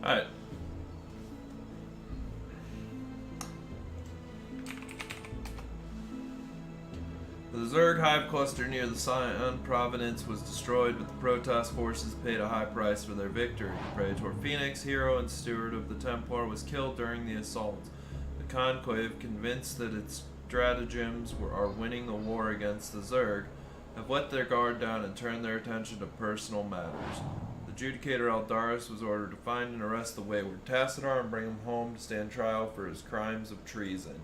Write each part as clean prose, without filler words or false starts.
Alright. The Zerg hive cluster near the Scion Providence was destroyed, but the Protoss forces paid a high price for their victory. Praetor Phoenix, hero and steward of the Templar, was killed during the assault. The Conclave, convinced that its stratagems are winning the war against the Zerg, have let their guard down and turned their attention to personal matters. The Judicator Aldaris was ordered to find and arrest the wayward Tassadar and bring him home to stand trial for his crimes of treason.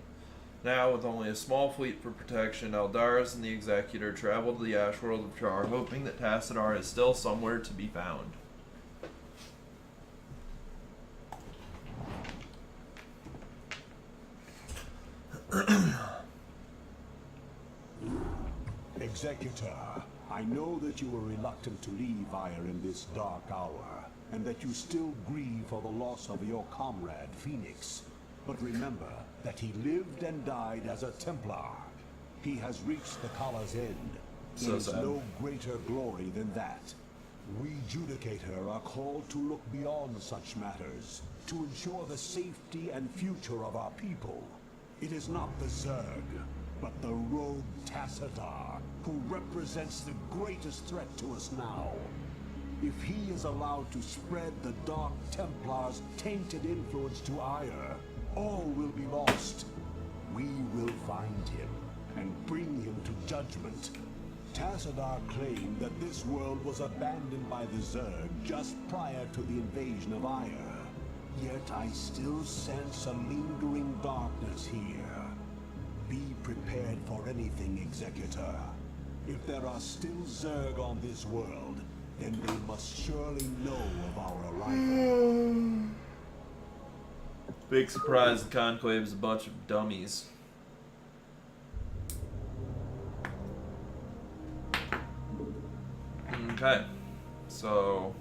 Now, with only a small fleet for protection, Aldaris and the Executor travel to the Ashworld of Char, hoping that Tassadar is still somewhere to be found. Executor, I know that you were reluctant to leave Ire in this dark hour, and that you still grieve for the loss of your comrade, Phoenix. But remember that he lived and died as a Templar. He has reached the Kala's end. There is no greater glory than that. We Judicator are called to look beyond such matters, to ensure the safety and future of our people. It is not the Zerg, but the rogue Tassadar, who represents the greatest threat to us now. If he is allowed to spread the Dark Templar's tainted influence to Ire, all will be lost. We will find him and bring him to judgment. Tassadar claimed that this world was abandoned by the Zerg just prior to the invasion of Ire. Yet I still sense a lingering darkness here. Be prepared for anything, Executor. If there are still Zerg on this world, then they must surely know of our arrival. Big surprise, the Conclave is a bunch of dummies. Okay, so...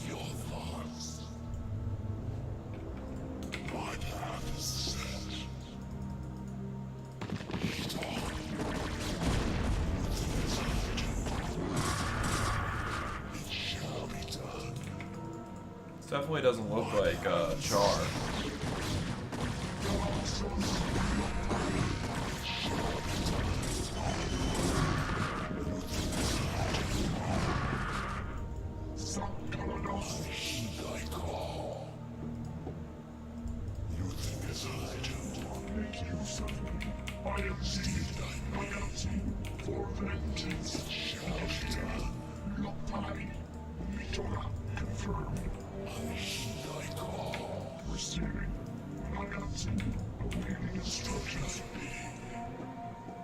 Your thoughts. My path is set. It shall be done. This definitely doesn't look like Char.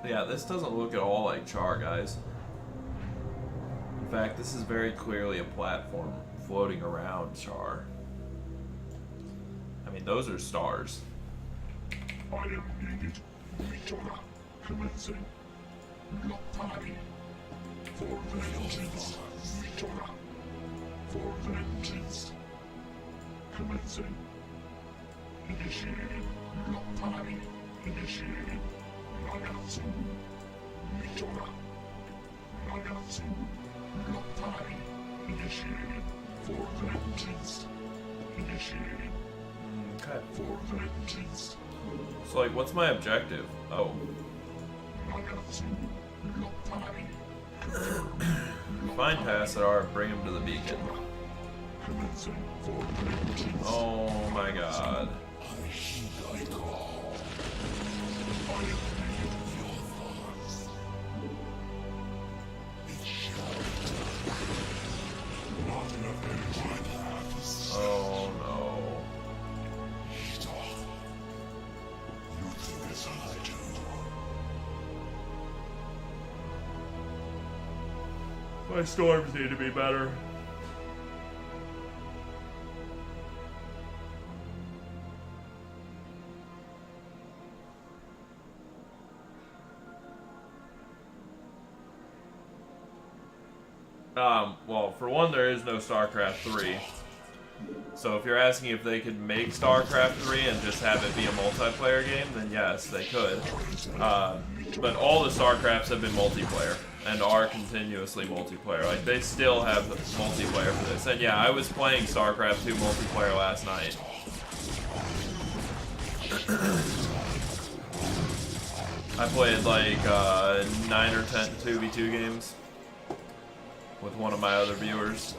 Yeah, this doesn't look at all like Char, guys. In fact, this is very clearly a platform floating around Char. I mean, those are stars. I am needed. Vitora commencing. Lopari. For vengeance. Vitora. For vengeance. Commencing. Initiating. Lopari. Initiating. Nagatsu. Vitora. Nagatsu. Lopari. Initiating. For vengeance. Initiating. Okay. For vengeance. So, like, what's my objective? Oh. Find Tassadar and bring him to the beacon. Oh my god. Oh no. My storms need to be better. Well, for one, there is no Starcraft 3. So if you're asking if they could make Starcraft 3 and just have it be a multiplayer game, then yes, they could. But all the Starcrafts have been multiplayer. and are continuously multiplayer. Like, they still have multiplayer for this. And yeah, I was playing Starcraft 2 multiplayer last night. I played like 9 or 10 2v2 games with one of my other viewers.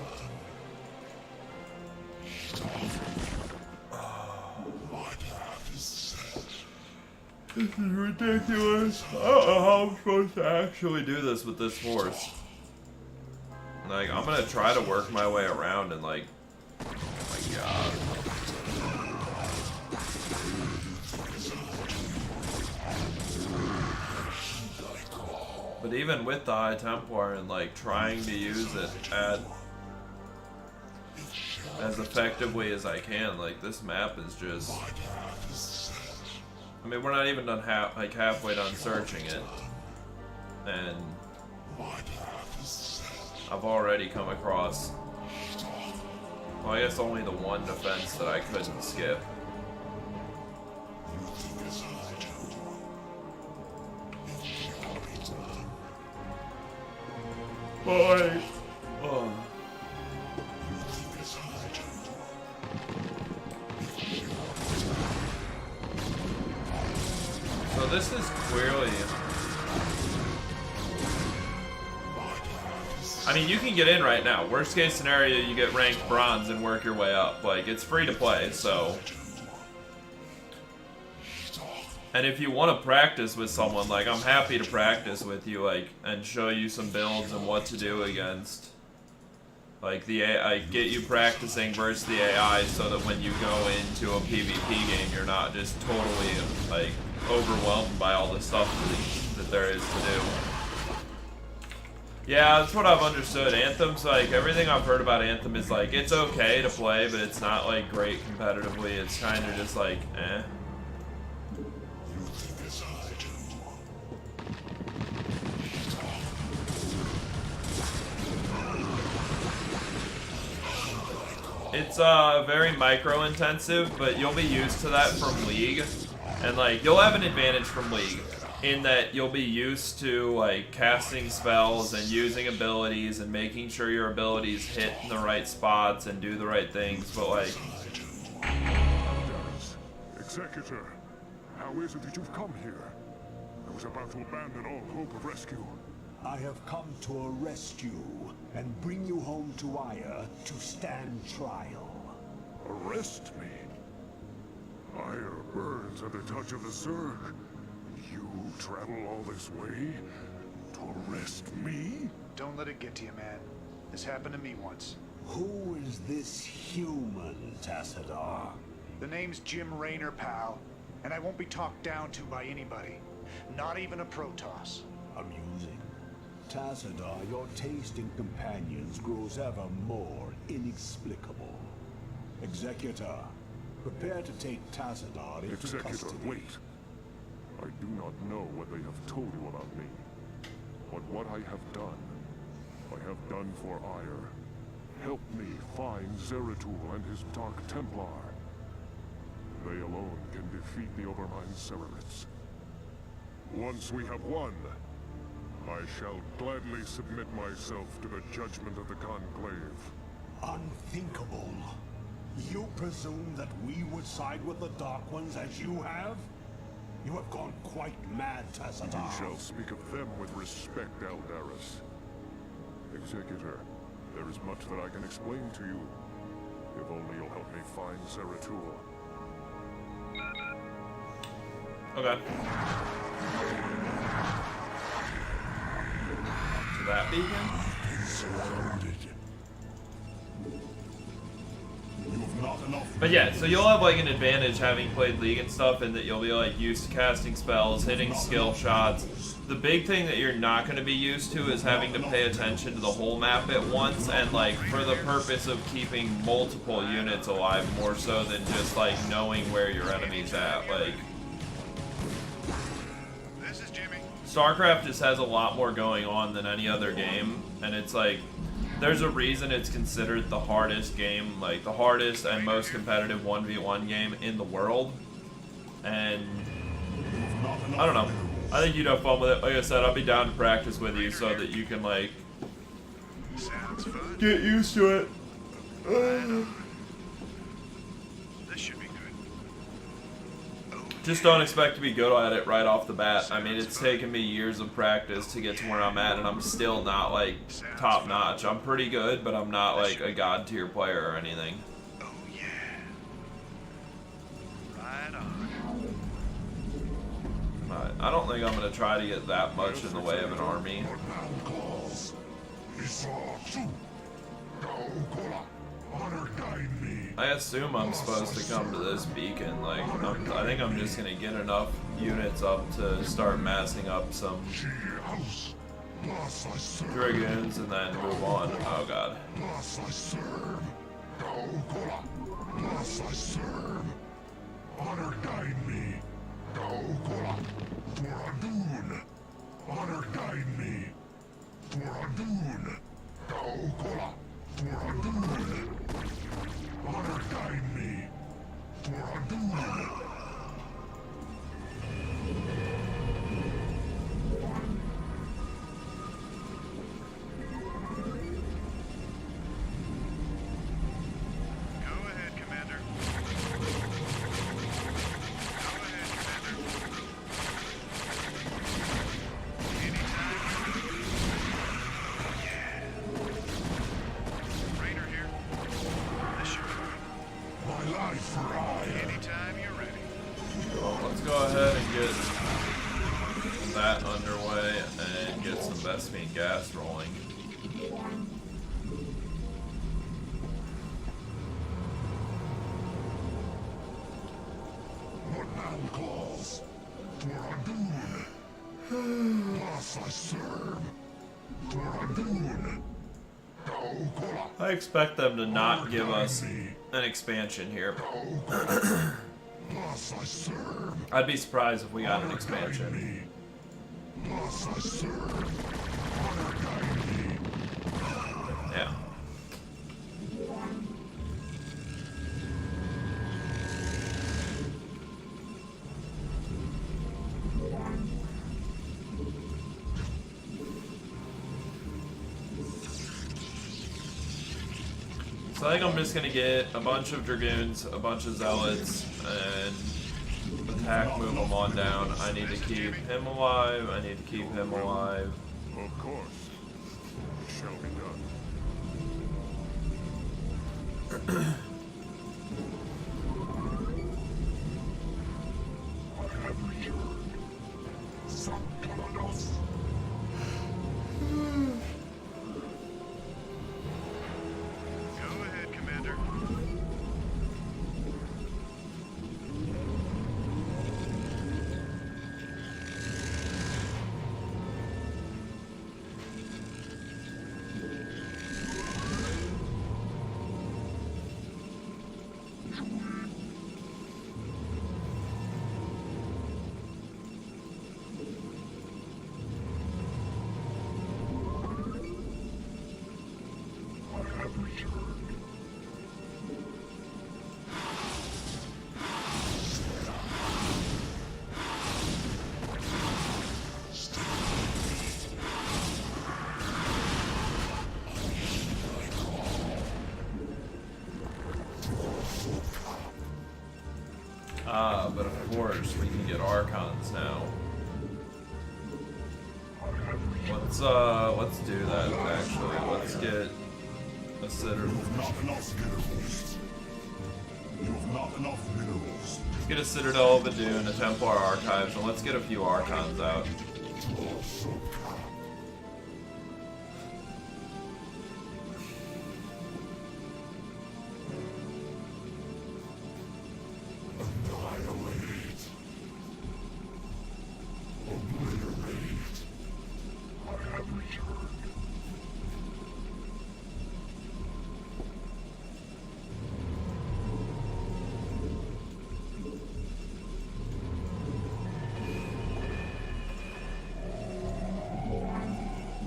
This is ridiculous. I don't know how I'm supposed to actually do this with this force. Like, I'm gonna try to work my way around and like, oh my god. But even with the High Templar and like trying to use it as effectively as I can, like this map is just, I mean, we're not even done halfway done searching it, and I've already come across, well, I guess only the one defense that I couldn't skip. Boy. Oh. So this is clearly, I mean, you can get in right now. Worst case scenario, you get ranked bronze and work your way up. Like, it's free to play, so. And if you want to practice with someone, like, I'm happy to practice with you, like, and show you some builds and what to do against. Like, the AI, get you practicing versus the AI so that when you go into a PvP game, you're not just totally, like, overwhelmed by all the stuff that there is to do. Yeah, that's what I've understood. Anthem's, like, everything I've heard about Anthem is, like, it's okay to play, but it's not, like, great competitively. It's kind of just, like, eh. It's very micro-intensive, but you'll be used to that from League. And, like, you'll have an advantage from League in that you'll be used to, like, casting spells and using abilities and making sure your abilities hit in the right spots and do the right things, but, like... Executor, how is it that you've come here? I was about to abandon all hope of rescue. I have come to arrest you and bring you home to Ire to stand trial. Arrest me? Ire burns at the touch of the Zerg. You travel all this way to arrest me? Don't let it get to you, man. This happened to me once. Who is this human, Tassadar? The name's Jim Raynor, pal, and I won't be talked down to by anybody. Not even a Protoss. Amusing. Tassadar, your taste in companions grows ever more inexplicable. Executor, prepare to take Tassadar into Executor, custody. wait. I do not know what they have told you about me. But what I have done for Ire. Help me find Zeratul and his Dark Templar. They alone can defeat the Overmind Cerebrits. Once we have won, I shall gladly submit myself to the judgment of the Conclave. Unthinkable. You presume that we would side with the Dark Ones as you have? You have gone quite mad, Tassadar. You shall speak of them with respect, Aldaris. Executor, there is much that I can explain to you. If only you'll help me find Zeratul. Okay. To that beacon? Surrounded. You have not enough. But yeah, so you'll have like an advantage having played League and stuff in that you'll be like used to casting spells, hitting skill shots. The big thing that you're not going to be used to is having to pay attention to the whole map at once and like for the purpose of keeping multiple units alive more so than just like knowing where your enemy's at. Like, This is Jimmy. StarCraft just has a lot more going on than any other game, and it's like there's a reason it's considered the hardest game, like the hardest and most competitive 1v1 game in the world. And I don't know. I think you'd have fun with it. Like I said, I'll be down to practice with you so that you can, like, Sounds fun. get used to it. This should be good. Just don't expect to be good at it right off the bat. I mean, it's taken me years of practice to get to where I'm at, and I'm still not, like, top notch. I'm pretty good, but I'm not, like, a god tier player or anything. Oh yeah. Right on. I don't think I'm going to try to get that much in the way of an army. I assume I'm supposed to come to this beacon. Like, I think I'm just going to get enough units up to start massing up some Dragoons and then move on. Oh god. Honor guide me. Honor guide me. Honor guide me. Go ahead, Commander. Anytime you're ready. Well, let's go ahead and get that underway and get some Vespine gas rolling. What now calls for Adun? Thus I serve for Adun. I expect them to not give us an expansion here. Thus I serve. I'd be surprised if we got an expansion. Thus I serve. Honor guide me. Yeah. So I think I'm just gonna get a bunch of Dragoons, a bunch of Zealots, and attack, move them on down. I need to keep him alive, I need to keep him alive. Of course. It shall be done. I have returned. Sanctalanos. Go ahead, Commander. I have returned. But of course we can get Archons now. Let's do that actually. Let's get a Citadel. Not enough minerals. You have not enough minerals. Let's get a Citadel of Adun, a Templar Archives, and let's get a few Archons out. Annihilate. Obliterate. I have returned.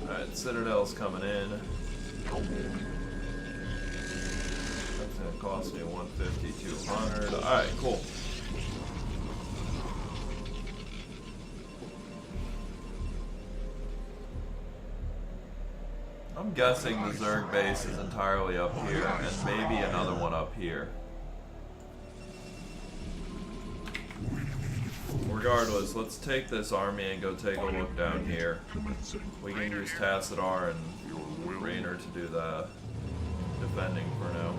Alright, Citadel's coming in. That's gonna cost me 150, 200. Alright, cool. I'm guessing the Zerg base is entirely up here, and maybe another one up here. Regardless, let's take this army and go take a look down here. We can use Tassadar and Raynor to do the defending for now.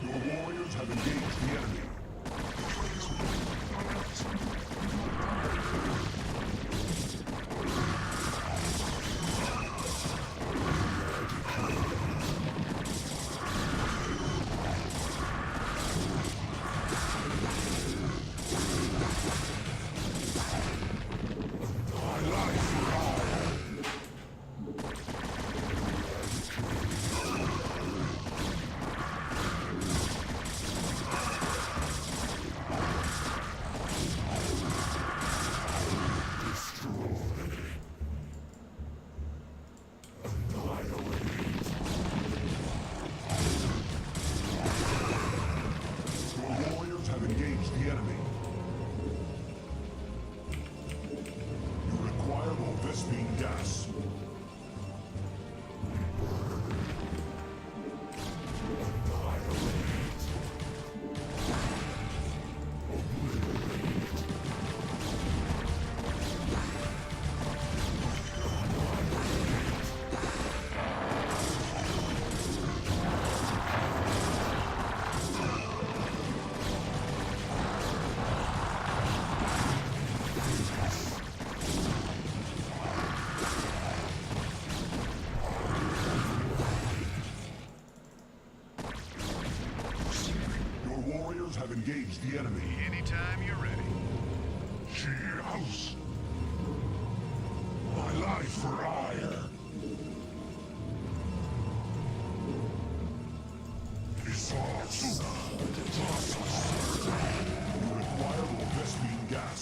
Your warriors have engaged the enemy. Have engaged the enemy. Anytime you're ready. House. My life for hire. You require more Vespine gas.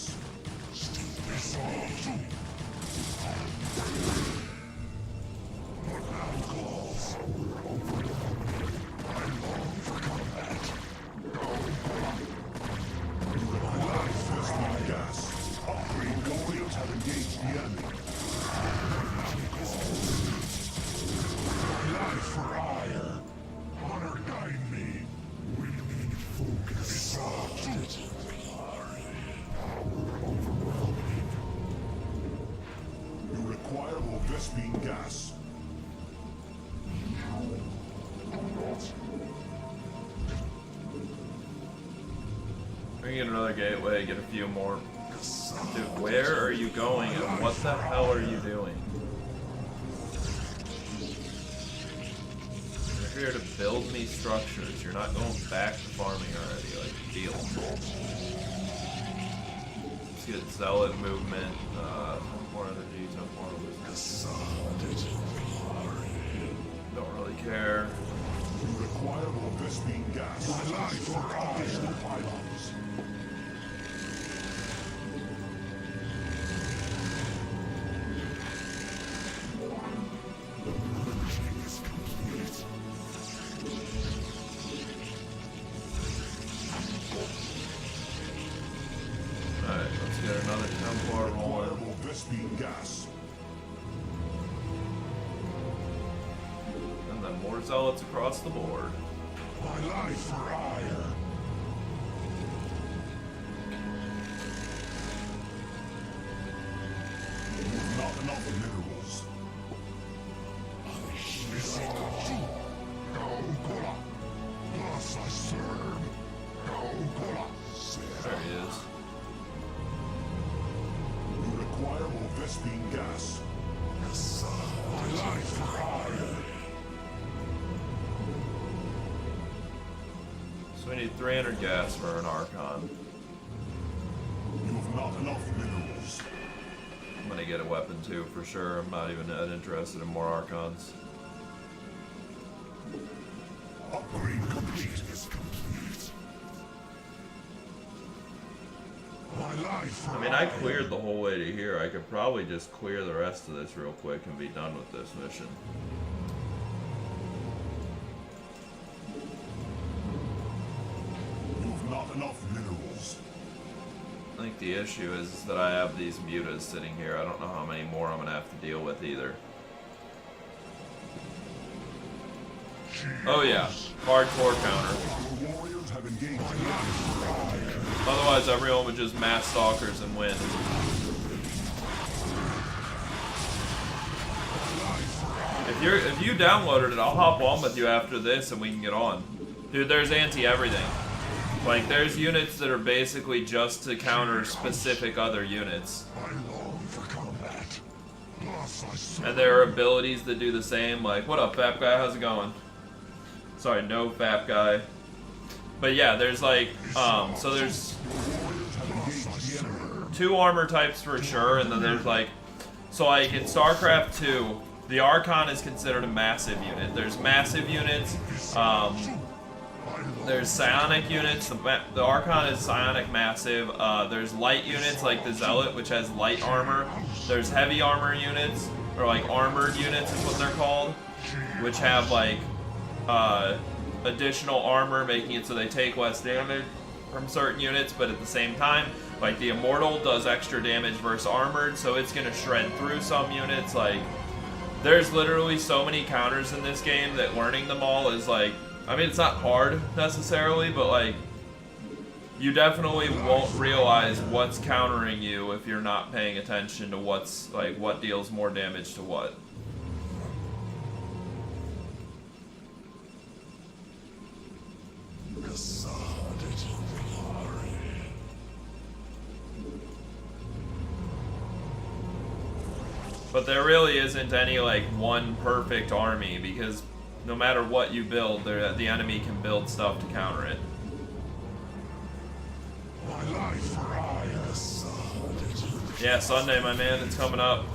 Vespine gas. We can get another gateway, get a few more. Dude, where are you going and what the hell are you doing? You're here to build me structures. You're not going back to farming already, like, deal. Let's get Zealot movement, 10 more energy, 10 more business. Don't really care. You require more Vespine gas. My life for additional pylons. Alright, let's get another Templar rolling. Vespine gas. And then more Zealots across the board. My life for hire. Not enough minerals. There he is. You require more Vespine gas. My life for hire. So we need 300 gas for an Archon. You have not enough minerals. I'm gonna get a weapon too, for sure. I'm not even that interested in more Archons. Upgrade complete. My life for I mean, I cleared the whole way to here. I could probably just clear the rest of this real quick and be done with this mission. You have not enough minerals. I think think the issue is that I have these mutas sitting here. I don't know how many more I'm gonna have to deal with either. Oh yeah, hardcore counter. Otherwise everyone would just mass stalkers and win. If you downloaded it, I'll hop on with you after this and we can get on. Dude, there's anti-everything. Like, there's units that are basically just to counter specific other units. And there are abilities that do the same, like, what up, Fap Guy, how's it going? Sorry, no Fap Guy. But yeah, there's like, so there's 2 armor types for sure, and then there's like, so like in StarCraft 2, the Archon is considered a massive unit. There's massive units, there's psionic units, the Archon is psionic massive, there's light units like the Zealot, which has light armor, there's heavy armor units, or like armored units is what they're called, which have like, additional armor, making it so they take less damage from certain units, but at the same time, like the Immortal does extra damage versus armored, so it's gonna shred through some units. Like, there's literally so many counters in this game that learning them all is like, I mean, it's not hard necessarily, but like, you definitely won't realize what's countering you if you're not paying attention to what's, like, what deals more damage to what. But there really isn't any, like, one perfect army, because no matter what you build, the enemy can build stuff to counter it. Yeah, Sunday, my man, it's coming up.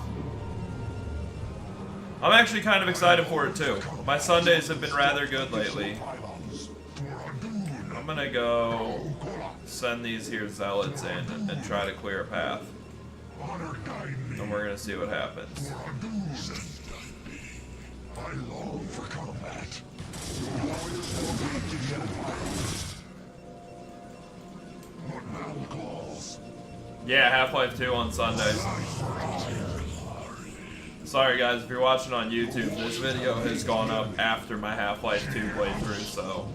I'm actually kind of excited for it, too. My Sundays have been rather good lately. I'm gonna go send these here Zealots in and try to clear a path. And we're gonna see what happens. I long for combat. Yeah, Half-Life 2 on Sundays. Sorry guys, if you're watching on YouTube, this video has gone up after my Half-Life 2 playthrough, so...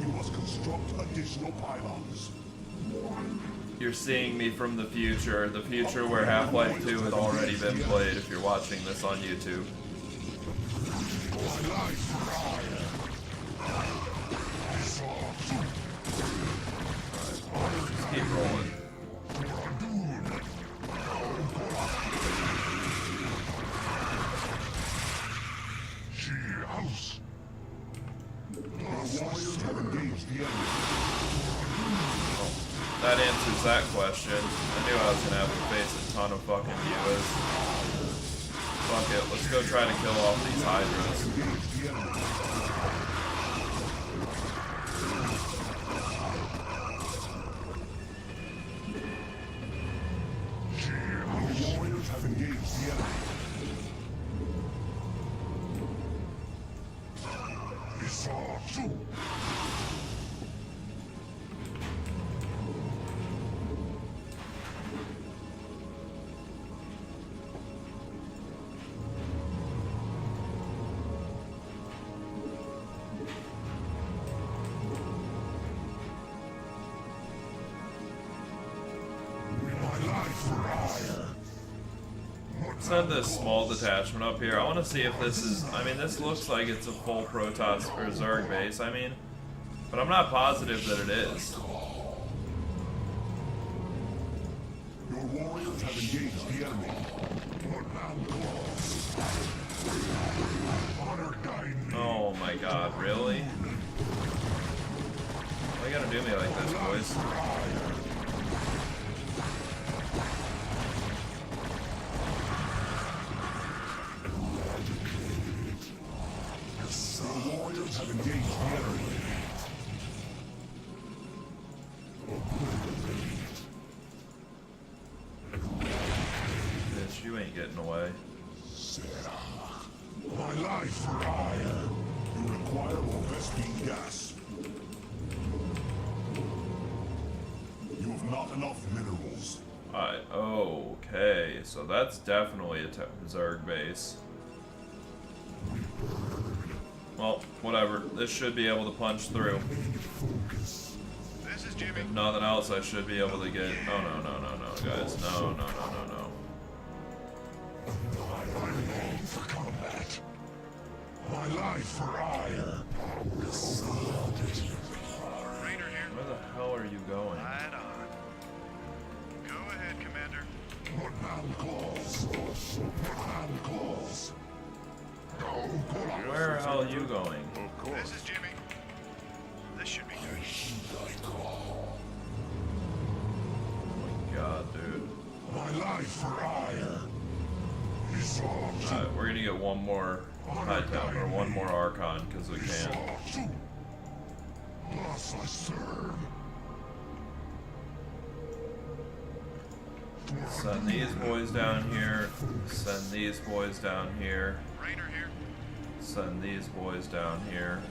You must construct additional pylons. You're seeing me from the future where Half-Life 2 has already been played if you're watching this on YouTube. Alright, just keep rolling. That answers that question. I knew I was gonna have to face a ton of fucking viewers. Fuck it, let's go try to kill off these Hydras. Warriors have engaged the enemy. Send this small detachment up here. I want to see if this is... I mean, this looks like it's a full Protoss or Zerg base, I mean. But I'm not positive that it is. Your warriors have engaged the enemy. Oh my god, really? Why you gotta do me like this, boys? Have engaged the enemy. Bitch, you ain't getting away. My life for hire. You require more Vespine gas. You have not enough minerals. Okay, so that's definitely a Zerg base. Well, whatever. This should be able to punch through. This is Jimmy. If nothing else, I should be able to get... Oh, no, guys. No. My long for combat. My life for ire. Rainer here. Where the hell are you going? Right on. Go ahead, Commander. What man calls? Where the hell are you going? Of course. This is Jimmy. This should be good. God, dude. My life for ire. Alright, we're gonna get one more high temp, or one more Archon, because we can. Thus I serve. Send these boys down here. Send these boys down here. Rainer here. Send these boys down here.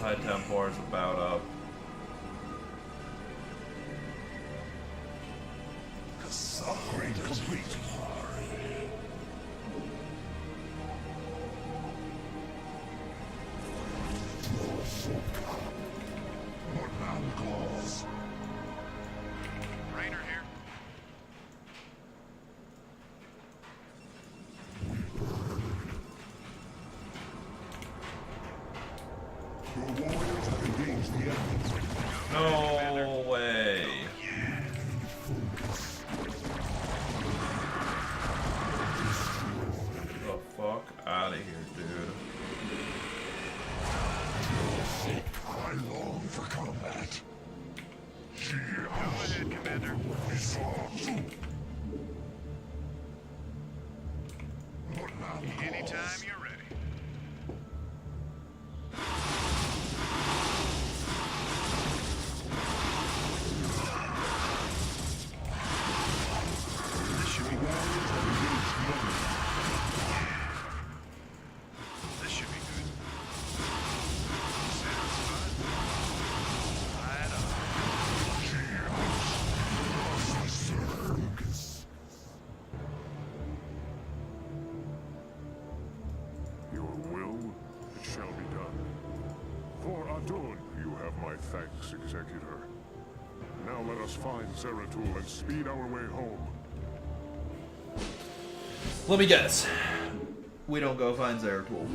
High Templar's about up. Upgrade complete. What man calls? Rainer here. Your warriors have engaged the enemy. No way. The fuck out of here, dude. I long for combat. Go ahead, Commander. Anytime you're ready. This should be good. This should be good. Sounds fun. Right on. Your will, it shall be done. For Adun, you have my thanks, Executor. Now let us find Zeratul and speed our way home. Let me guess. We don't go find Zeratul.